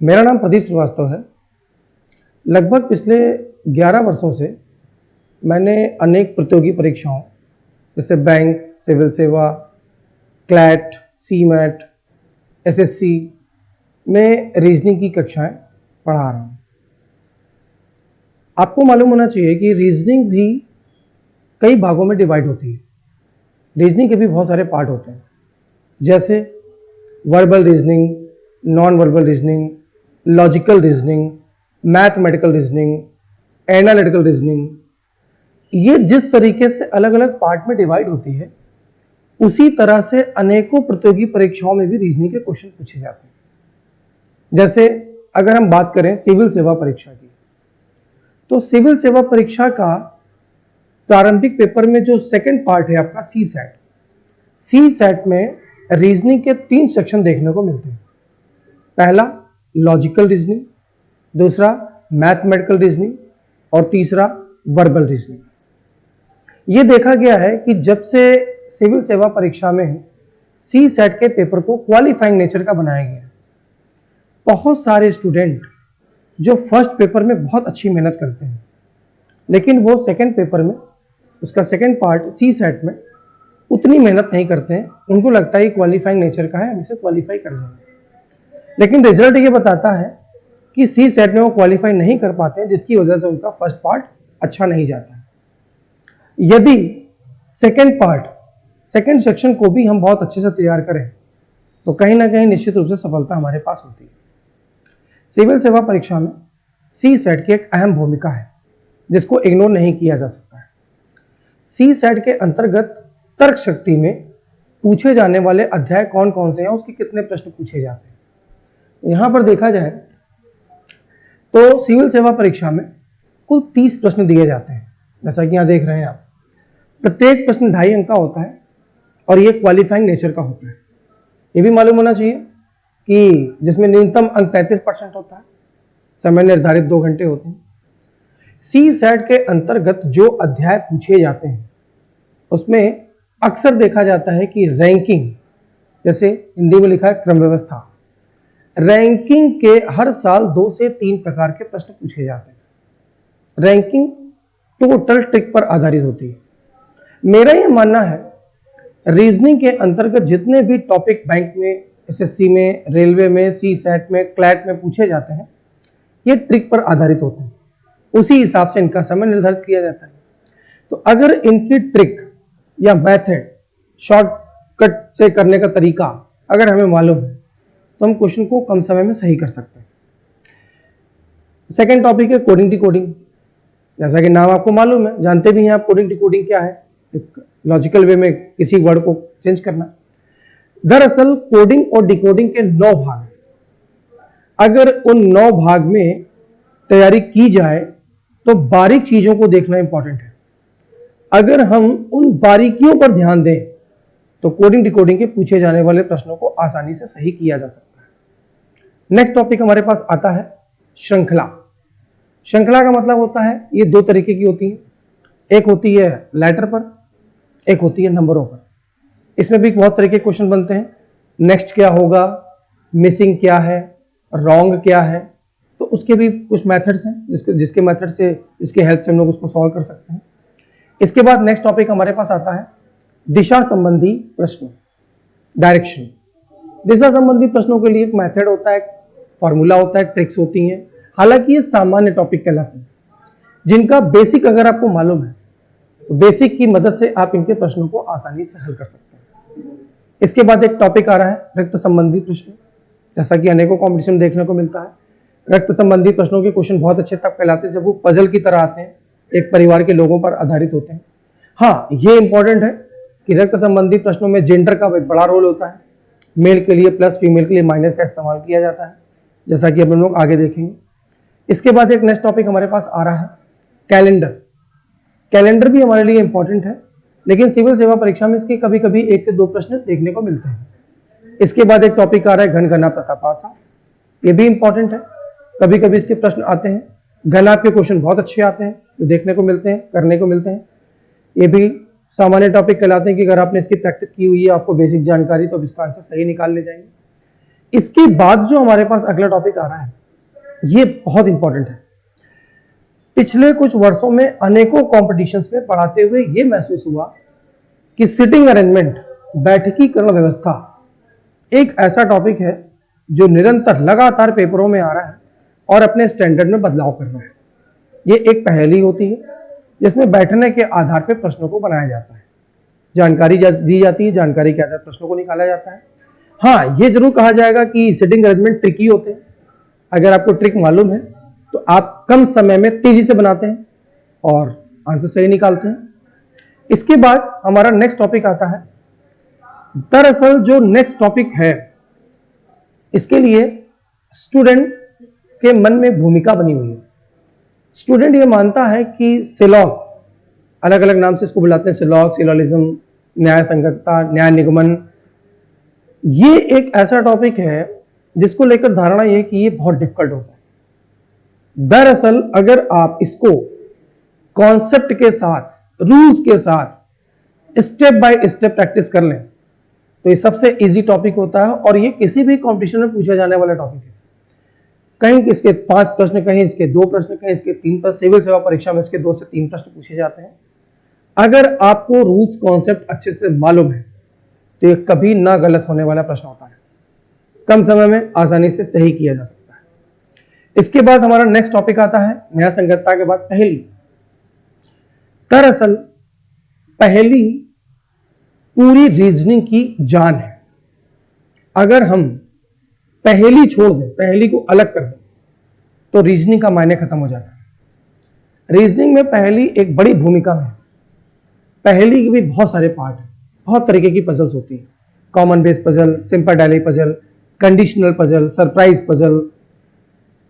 मेरा नाम प्रदीप श्रीवास्तव है। लगभग पिछले 11 वर्षों से मैंने अनेक प्रतियोगी परीक्षाओं जैसे बैंक, सिविल सेवा, क्लैट, सीमैट, एसएससी में रीजनिंग की कक्षाएं पढ़ा रहा हूँ। आपको मालूम होना चाहिए कि रीजनिंग भी कई भागों में डिवाइड होती है। रीजनिंग के भी बहुत सारे पार्ट होते हैं, जैसे verbal reasoning, non verbal reasoning, logical reasoning, mathematical reasoning, analytical reasoning. ये जिस तरीके से अलग अलग पार्ट में डिवाइड होती है, उसी तरह से अनेकों प्रतियोगी परीक्षाओं में भी रीजनिंग के क्वेश्चन पूछे जाते हैं। जैसे अगर हम बात करें सिविल सेवा परीक्षा की, तो सिविल सेवा परीक्षा का प्रारंभिक पेपर में जो सेकंड पार्ट है आपका सी सेट में रीजनिंग के 3 सेक्शन देखने को मिलते हैं। पहला लॉजिकल रीजनिंग, दूसरा मैथमेटिकल रीजनिंग और तीसरा वर्बल रीजनिंग। यह देखा गया है कि जब से सिविल सेवा परीक्षा में सी सेट के पेपर को क्वालिफाइंग नेचर का बनाया गया, बहुत सारे स्टूडेंट जो फर्स्ट पेपर में बहुत अच्छी मेहनत करते हैं, लेकिन वो सेकंड पेपर में उसका सेकंड पार्ट सी सेट में उतनी मेहनत नहीं करते हैं। उनको लगता है कि क्वालिफाइंग नेचर का है, हम इसे क्वालिफाई कर जाएंगे, लेकिन रिजल्ट ये बताता है कि सी सेट में वो क्वालिफाई नहीं कर पाते हैं, जिसकी वजह से उनका फर्स्ट पार्ट अच्छा नहीं जाता है। यदि सेकंड सेक्शन को भी हम बहुत अच्छे से तैयार करें तो कहीं ना कहीं निश्चित रूप से सफलता हमारे पास होती है। सिविल सेवा परीक्षा में सी सेट की एक अहम भूमिका है, जिसको इग्नोर नहीं किया जा सकता है। सी सेट के अंतर्गत तर्क शक्ति में पूछे जाने वाले अध्याय कौन कौन से हैं, उसके कितने प्रश्न पूछे जाते हैं। यहां पर देखा जाए तो सिविल सेवा परीक्षा में कुल 30 प्रश्न दिए जाते हैं, जैसा कि यहां देख रहे हैं आप। प्रत्येक प्रश्न 2.5 अंक का होता है और ये क्वालिफाइंग नेचर का होता है। ये भी मालूम होना चाहिए कि जिसमें न्यूनतम अंक 33% होता है, समय निर्धारित 2 घंटे होते हैं। सी सेट के अंतर्गत जो अध्याय पूछे जाते हैं उसमें अक्सर देखा जाता है कि रैंकिंग, जैसे हिंदी में लिखा है क्रम व्यवस्था, रैंकिंग के हर साल 2 से 3 प्रकार के प्रश्न पूछे जाते हैं। रैंकिंग टोटल ट्रिक पर आधारित होती है। मेरा यह मानना है रीजनिंग के अंतर्गत जितने भी टॉपिक बैंक में, एसएससी में, रेलवे में, सी सेट में, क्लैट में पूछे जाते हैं, ये ट्रिक पर आधारित होते हैं। उसी हिसाब से इनका समय निर्धारित किया जाता है। तो अगर इनकी ट्रिक या मेथड, शॉर्टकट से करने का तरीका अगर हमें मालूम है तो हम क्वेश्चन को कम समय में सही कर सकते हैं। सेकंड टॉपिक है कोडिंग डिकोडिंग। जैसा कि नाम आपको मालूम है, जानते भी हैं आप कोडिंग डिकोडिंग क्या है, एक लॉजिकल वे में किसी वर्ड को चेंज करना। दरअसल कोडिंग और डिकोडिंग के 9 भाग हैं। अगर उन 9 भाग में तैयारी की जाए तो बारीक चीजों को देखना इंपॉर्टेंट है। अगर हम उन बारीकियों पर ध्यान दें तो कोडिंग डिकोडिंग के पूछे जाने वाले प्रश्नों को आसानी से सही किया जा सकता है। नेक्स्ट टॉपिक हमारे पास आता है श्रृंखला। श्रृंखला का मतलब होता है, ये 2 तरीके की होती है। एक होती है लेटर पर, एक होती है नंबरों पर। इसमें भी बहुत तरह के क्वेश्चन बनते हैं। नेक्स्ट क्या होगा, मिसिंग क्या है, रॉन्ग क्या है, तो उसके भी कुछ मेथड्स हैं जिसके मेथड से, इसके हेल्प से हम लोग उसको सॉल्व कर सकते हैं। इसके बाद नेक्स्ट टॉपिक हमारे पास आता है दिशा संबंधी प्रश्न, डायरेक्शन। दिशा संबंधी प्रश्नों के लिए एक मेथड होता है, फॉर्मूला होता है, ट्रिक्स होती हैं। हालांकि ये सामान्य टॉपिक कहलाते हैं, जिनका बेसिक अगर आपको मालूम है तो बेसिक की मदद से आप इनके प्रश्नों को आसानी से हल कर सकते हैं। इसके बाद एक टॉपिक आ रहा है रक्त संबंधी प्रश्न। जैसा कि अनेकों कॉम्पिटिशन देखने को मिलता है, रक्त संबंधी प्रश्नों के क्वेश्चन बहुत अच्छे तब कहलाते हैं जब वो पजल की तरह आते हैं, एक परिवार के लोगों पर आधारित होते हैं। हाँ, ये इंपॉर्टेंट है कि रक्त संबंधी प्रश्नों में जेंडर का बड़ा रोल होता है। मेल के लिए प्लस, फीमेल के लिए माइनस का इस्तेमाल किया जाता है, जैसा कि हम लोग आगे देखेंगे। इसके बाद एक नेक्स्ट टॉपिक हमारे पास आ रहा है कैलेंडर। कैलेंडर भी हमारे लिए इंपॉर्टेंट है, लेकिन सिविल सेवा परीक्षा में इसके कभी कभी 1 से 2 प्रश्न देखने को मिलते हैं। इसके बाद एक टॉपिक आ रहा है घनगणना प्रतापासा। ये भी इंपॉर्टेंट है, कभी कभी इसके प्रश्न आते हैं। घनाप के क्वेश्चन बहुत अच्छे आते हैं, जो देखने को मिलते हैं, करने को मिलते हैं। ये भी सामान्य टॉपिक कहलाते हैं कि अगर आपने इसकी प्रैक्टिस की हुई है, आपको बेसिक जानकारी, तो अब इसका आंसर सही निकाल ले जाएंगे। इसके बाद जो हमारे पास अगला टॉपिक आ रहा है ये बहुत इंपॉर्टेंट है। पिछले कुछ वर्षों में अनेकों कॉम्पिटिशन्स में पढ़ाते हुए ये महसूस हुआ कि सिटिंग अरेंजमेंट, बैठकीकरण व्यवस्था एक ऐसा टॉपिक है जो निरंतर लगातार पेपरों में आ रहा है और अपने स्टैंडर्ड में बदलाव कर रहा है। ये एक पहेली होती है जिसमें बैठने के आधार पर प्रश्नों को बनाया जाता है, जानकारी दी जाती है, जानकारी के आधार पर प्रश्नों को निकाला जाता है। हाँ, ये जरूर कहा जाएगा कि सिटिंग अरेंजमेंट ट्रिकी होते हैं। अगर आपको ट्रिक मालूम है तो आप कम समय में तेजी से बनाते हैं और आंसर सही निकालते हैं। इसके बाद हमारा नेक्स्ट टॉपिक आता है। दरअसल जो नेक्स्ट टॉपिक है इसके लिए स्टूडेंट के मन में भूमिका बनी हुई है। स्टूडेंट ये मानता है कि सिलॉग, अलग अलग नाम से इसको बुलाते हैं, सिलॉग, सिलोलिज्म, न्याय संगतता, न्याय निगमन, ये एक ऐसा टॉपिक है जिसको लेकर धारणा यह है कि ये बहुत डिफिकल्ट होता है। दरअसल अगर आप इसको कॉन्सेप्ट के साथ, रूल्स के साथ स्टेप बाय स्टेप प्रैक्टिस कर लें तो ये सबसे इजी टॉपिक होता है और ये किसी भी कंपटीशन में पूछा जाने वाला टॉपिक है। कहीं इसके 5 प्रश्न, कहीं इसके 2 प्रश्न, कहीं इसके 3 प्रश्न, सिविल सेवा परीक्षा में इसके 2 से 3 प्रश्न पूछे जाते हैं। अगर आपको रूल्स कॉन्सेप्ट अच्छे से मालूम है तो ये कभी ना गलत होने वाला प्रश्न होता है, कम समय में आसानी से सही किया जा सकता है। इसके बाद हमारा नेक्स्ट टॉपिक आता है न्याय संगतता के बाद पहेली। दरअसल पहेली पूरी रीजनिंग की जान है। अगर हम पहेली छोड़ दें, पहेली को अलग कर दें तो रीजनिंग का मायने खत्म हो जाता है। रीजनिंग में पहेली एक बड़ी भूमिका में है। पहेली के भी बहुत सारे पार्ट हैं, बहुत तरीके की पजल्स होती हैं, common base puzzle, simple daily puzzle, conditional puzzle, surprise puzzle,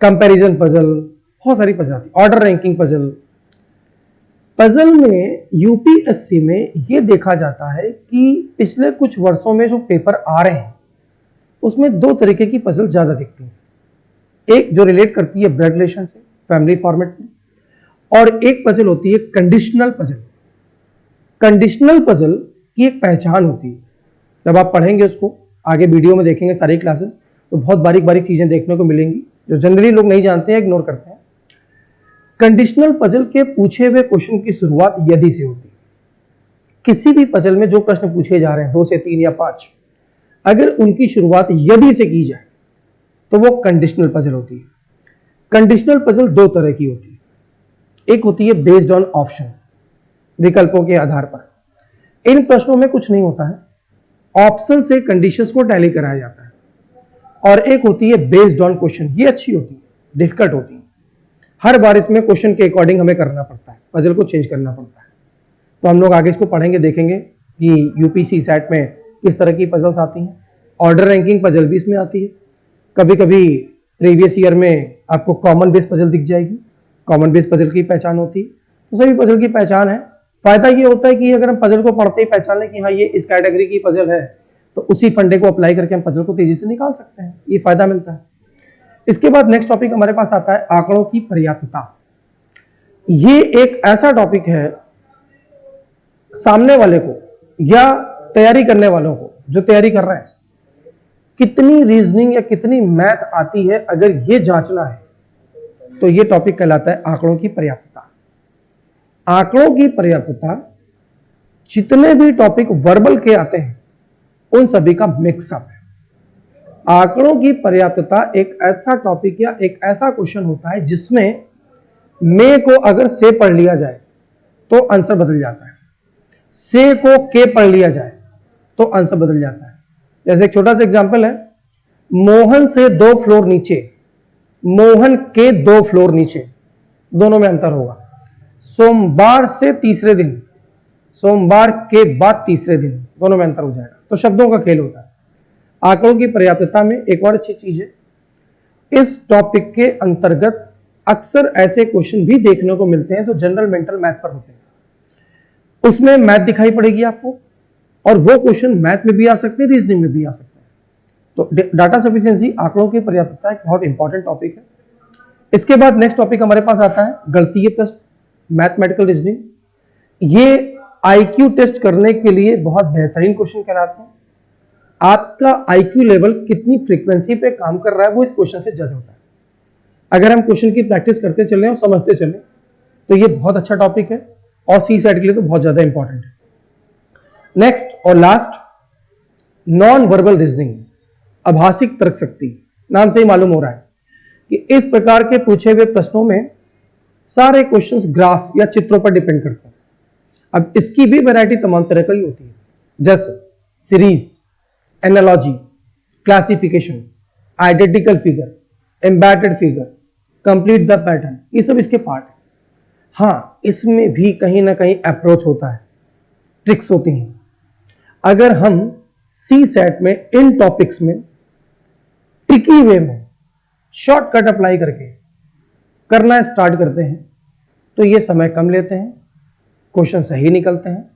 comparison puzzle, बहुत सारी पजल आती है, ऑर्डर रैंकिंग पजल। पजल में यूपीएससी में यह देखा जाता है कि पिछले कुछ वर्षों में जो पेपर आ रहे हैं उसमें 2 तरीके की पजल ज्यादा दिखती है। एक जो रिलेट करती है ब्लड रिलेशन से, फैमिली फॉर्मेट में, और एक पजल होती है कंडीशनल पजल। कंडीशनल पजल की एक पहचान होती है, जब आप पढ़ेंगे उसको, आगे वीडियो में देखेंगे सारी क्लासेस, तो बहुत बारीक बारीक चीजें देखने को मिलेंगी जो जनरली लोग नहीं जानते हैं, इग्नोर करते हैं। कंडीशनल पजल के पूछे हुए क्वेश्चन की शुरुआत यदि से होती है। किसी भी पजल में जो प्रश्न पूछे जा रहे हैं, 2 से 3 या 5, अगर उनकी शुरुआत यदि से की जाए तो वो कंडीशनल पजल होती है। कंडीशनल पजल 2 तरह की होती है। एक होती है बेस्ड ऑन ऑप्शन, विकल्पों के आधार पर। इन प्रश्नों में कुछ नहीं होता है, ऑप्शन से कंडीशंस को टैली कराया जाता है। और एक होती है बेस्ड ऑन क्वेश्चन, ये अच्छी होती है, डिफिकल्ट होती है। हर बार इसमें क्वेश्चन के अकॉर्डिंग हमें करना पड़ता है, पजल को चेंज करना पड़ता है। तो हम लोग आगे इसको पढ़ेंगे, देखेंगे कि यूपीसी सेट में किस तरह की पजल्स आती हैं। ऑर्डर रैंकिंग पजल भी इसमें आती है। कभी कभी प्रीवियस ईयर में आपको कॉमन बेस पजल दिख जाएगी, कॉमन बेस पजल की पहचान होती है। तो सभी पजल की पहचान है। फायदा ये होता है कि अगर हम पजल को पढ़ते ही पहचान लें कि हाँ ये इस कैटेगरी की पजल है, तो उसी फंडे को अप्लाई करके हम पजल को तेजी से निकाल सकते हैं, ये फायदा मिलता है। इसके बाद नेक्स्ट टॉपिक हमारे पास आता है आंकड़ों की पर्याप्तता। ये एक ऐसा टॉपिक है, सामने वाले को या तैयारी करने वालों को, जो तैयारी कर रहे हैं, कितनी रीजनिंग या कितनी मैथ आती है, अगर ये जांचना है तो ये टॉपिक कहलाता है आंकड़ों की पर्याप्तता। आंकड़ों की पर्याप्तता जितने भी टॉपिक वर्बल के आते हैं उन सभी का मिक्सअप है। आंकड़ों की पर्याप्तता एक ऐसा टॉपिक या एक ऐसा क्वेश्चन होता है जिसमें मे को अगर से पढ़ लिया जाए तो आंसर बदल जाता है, से को के पढ़ लिया जाए तो आंसर बदल जाता है। जैसे एक छोटा सा एग्जांपल है, मोहन से 2 फ्लोर नीचे, मोहन के 2 फ्लोर नीचे, दोनों में अंतर होगा। सोमवार से तीसरे दिन, सोमवार के बाद तीसरे दिन, दोनों में अंतर हो जाएगा। तो शब्दों का खेल होता है। आंकड़ों की पर्याप्तता में एक और अच्छी चीज है, इस टॉपिक के अंतर्गत अक्सर ऐसे क्वेश्चन भी देखने को मिलते हैं जो जनरल मेंटल मैथ पर होते हैं। उसमें मैथ दिखाई पड़ेगी आपको, और वो क्वेश्चन मैथ में भी आ सकते हैं, रीजनिंग में भी आ सकते हैं। तो डाटा सफिशिएंसी, आंकड़ों की पर्याप्तता एक बहुत इंपॉर्टेंट टॉपिक है। इसके बाद नेक्स्ट टॉपिक हमारे पास आता है गणितीय टेस्ट, मैथमेटिकल रीजनिंग। ये आईक्यू टेस्ट करने के लिए बहुत बेहतरीन क्वेश्चन कहलाते हैं। आपका आईक्यू लेवल कितनी फ्रीक्वेंसी पे काम कर रहा है वो इस क्वेश्चन से जज होता है। अगर हम क्वेश्चन की प्रैक्टिस करते चले और समझते चले तो ये बहुत अच्छा टॉपिक है और सी सेट के लिए तो बहुत ज्यादा इंपॉर्टेंट है। नेक्स्ट और लास्ट, नॉन वर्बल रीजनिंग, आभासिक तर्क शक्ति। नाम से ही मालूम हो रहा है कि इस प्रकार के पूछे हुए प्रश्नों में सारे क्वेश्चंस ग्राफ या चित्रों पर डिपेंड करते हैं। अब इसकी भी वैरायटी तमाम तरह की होती है, जैसे series, analogy, classification, identical figure, embedded figure, complete the pattern, ये सब इसके पार्ट है। हाँ, इसमें भी कहीं ना कहीं अप्रोच होता है, ट्रिक्स होती हैं। अगर हम सी सेट में इन टॉपिक्स में ट्रिकी वे में शॉर्टकट अप्लाई करके करना स्टार्ट करते हैं तो ये समय कम लेते हैं, क्वेश्चन सही निकलते हैं।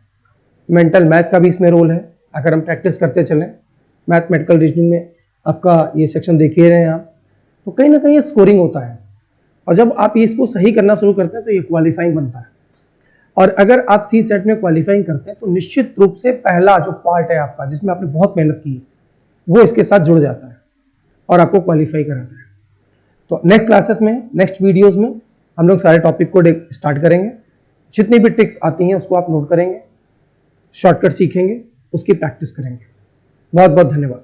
मेंटल मैथ का भी इसमें रोल है। अगर हम प्रैक्टिस करते चलें, मैथमेटिकल रीजनिंग में आपका ये सेक्शन देख ही रहे हैं आप, तो कहीं ना कहीं स्कोरिंग होता है और जब आप इसको सही करना शुरू करते हैं तो ये क्वालिफाइंग बनता है। और अगर आप सी सेट में क्वालिफाइंग करते हैं तो निश्चित रूप से पहला जो पार्ट है आपका, जिसमें आपने बहुत मेहनत की है, वो इसके साथ जुड़ जाता है और आपको क्वालिफाई कराता है। तो नेक्स्ट क्लासेस में, नेक्स्ट वीडियोस में हम लोग सारे टॉपिक को स्टार्ट करेंगे। जितनी भी ट्रिक्स आती हैं उसको आप नोट करेंगे, शॉर्टकट सीखेंगे, उसकी प्रैक्टिस करेंगे। बहुत बहुत धन्यवाद।